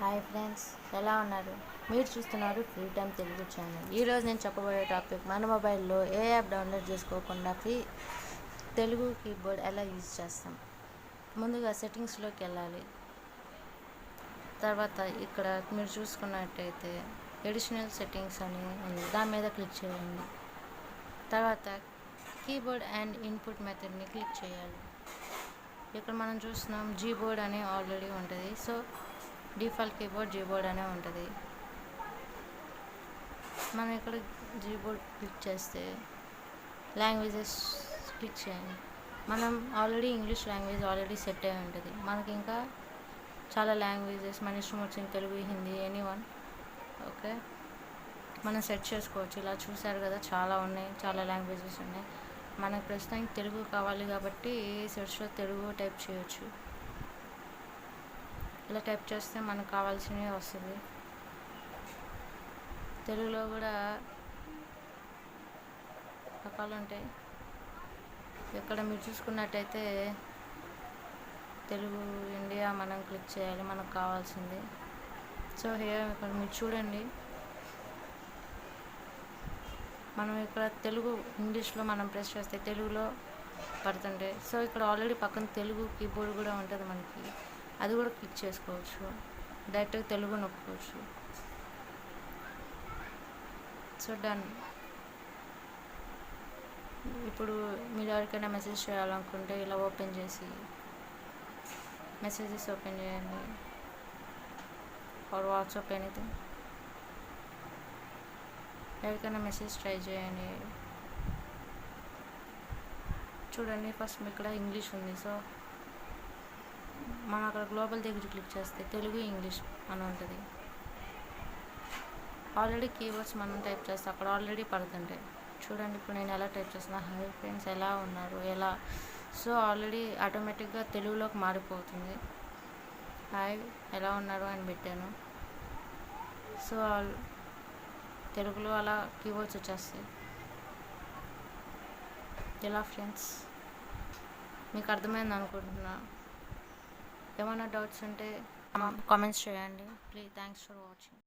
Hi friends, ఎలా ఉన్నారు? మీరు చూస్తున్నారు ఫ్రీ టైం తెలుగు ఛానల్. ఈరోజు నేను చెప్పబోయే టాపిక్, మన మొబైల్లో ఏ యాప్ డౌన్లోడ్ చేసుకోకుండా తెలుగు కీబోర్డ్ ఎలా యూజ్ చేస్తాం. ముందుగా సెట్టింగ్స్లోకి వెళ్ళాలి. తర్వాత ఇక్కడ మీరు చూసుకున్నట్టయితే ఎడిషనల్ సెట్టింగ్స్ అని ఉంది, దాని మీద క్లిక్ చేయండి. తర్వాత కీబోర్డ్ అండ్ ఇన్పుట్ మెథడ్ని క్లిక్ చేయాలి. ఇక్కడ మనం చూస్తున్నాం జీబోర్డ్ అని ఆల్రెడీ ఉంటుంది. సో డిఫాల్ట్ కీబోర్డ్ జీబోర్డ్ అనే ఉంటుంది. మనం ఇక్కడ జీబోర్డ్ క్లిక్ చేస్తే లాంగ్వేజెస్ క్లిక్ చేయండి. మనం already English language already set అయి ఉంటుంది. మనకి ఇంకా చాలా లాంగ్వేజెస్ మన ఇష్టం వచ్చిన తెలుగు, హిందీ, ఎనీవన్ ఓకే మనం సెట్ చేసుకోవచ్చు. ఇలా చూసారు కదా, చాలా ఉన్నాయి, చాలా లాంగ్వేజెస్ ఉన్నాయి. మనకు ప్రస్తుతానికి తెలుగు కావాలి కాబట్టి సెర్చ్లో తెలుగు టైప్ చేయొచ్చు. ఇలా టైప్ చేస్తే మనకు కావాల్సినవి వస్తుంది. తెలుగులో కూడా రకాలు ఉంటాయి. ఇక్కడ మీరు చూసుకున్నట్టయితే తెలుగు ఇండియా మనం క్లిక్ చేయాలి, మనకు కావాల్సింది. సో ఇక్కడ మీరు చూడండి, మనం ఇక్కడ తెలుగు ఇంగ్లీష్లో మనం ప్రెస్ చేస్తే తెలుగులో పడుతుంటాయి. సో ఇక్కడ ఆల్రెడీ పక్కన తెలుగు కీబోర్డ్ కూడా ఉంటుంది మనకి, అది కూడా క్లిక్ చేసుకోవచ్చు. డైరెక్ట్గా తెలుగు నొక్కోవచ్చు. So done. ఇప్పుడు మీరు ఎవరికైనా మెసేజ్ చేయాలనుకుంటే ఇలా ఓపెన్ చేసి మెసేజెస్ ఓపెన్ చేయండి, ఆర్ వాట్సాప్ ఎనీథింగ్. ఎవరికైనా మెసేజ్ ట్రై చేయండి. చూడండి, ఫస్ట్ ఇక్కడ ఇంగ్లీష్ ఉంది. సో మనం అక్కడ గ్లోబల్ దగ్గర క్లిక్ చేస్తే తెలుగు ఇంగ్లీష్ అని ఉంటుంది. ఆల్రెడీ కీవర్డ్స్ మనం టైప్ చేస్తే అక్కడ ఆల్రెడీ పడుతుంటాయి. చూడండి, ఇప్పుడు నేను ఎలా టైప్ చేస్తున్నా, హై ఫ్రెండ్స్ ఎలా ఉన్నారు, ఎలా. సో ఆల్రెడీ ఆటోమేటిక్గా తెలుగులోకి మారిపోతుంది. హాయ్ ఎలా ఉన్నారు అని పెట్టాను. సో తెలుగులో అలా కీవర్డ్స్ వచ్చేస్తాయి. ఎలా ఫ్రెండ్స్, మీకు అర్థమైంది అనుకుంటున్నా. ఏమైనా డౌట్స్ ఉంటే కామెంట్స్ చేయండి ప్లీజ్. Thanks for watching.